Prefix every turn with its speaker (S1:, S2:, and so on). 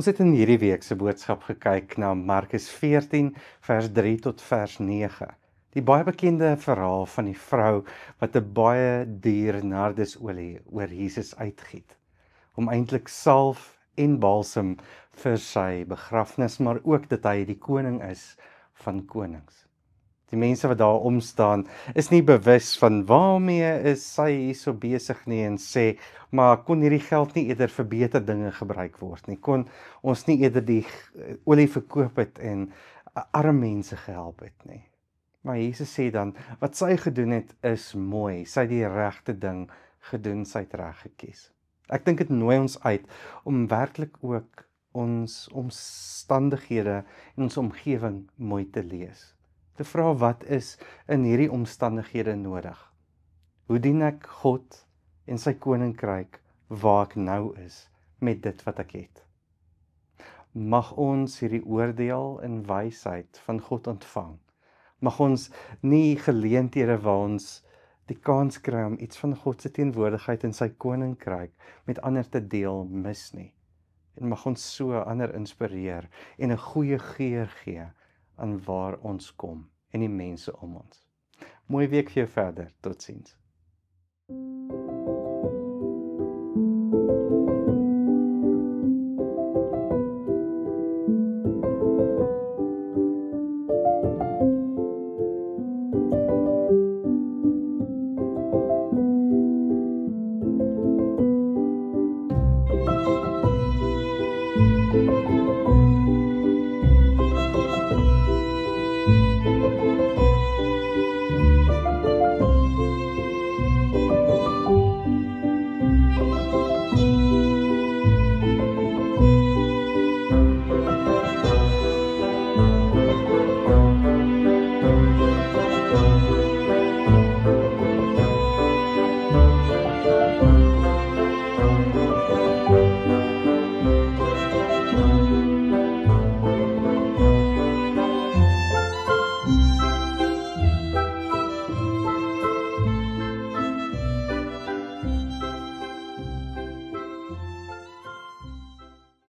S1: Ons het in hierdie week se boodskap gekyk na Markus 14 vers 3 tot vers 9. Die baie bekende verhaal van die vrou wat 'n baie duur nardesolie oor Jesus uitgiet, om eintlik salf en balsam vir sy begrafnis, maar ook dat hy die koning is van konings. Die mense wat daar omstaan is nie bewus van waarmee is sy hierso besig nie en sê, maar kon hierdie geld nie eerder vir beter dinge gebruik word nie? Kon ons nie eerder die olie verkoop het en arme mense gehelp het nie? Maar Jesus sê dan, wat sy gedoen het is mooi, sy het die regte ding gedoen, sy het reg gekies. Ek dink dit nooi ons uit om werklik ook ons omstandighede en ons omgewing mooi te lees. Te vra wat is in hierdie omstandighede nodig? Hoe dien ek God en sy koninkryk waar ek nou is met dit wat ek het? Mag ons hierdie oordeel en wysheid van God ontvang. Mag ons nie geleenthede waar ons die kans kry om iets van God se teenwoordigheid en sy koninkryk met ander te deel mis nie. En mag ons so ander inspireer en 'n goeie geur gee aan waar ons kom en die mense om ons. Mooi week vir jou verder. Totsiens.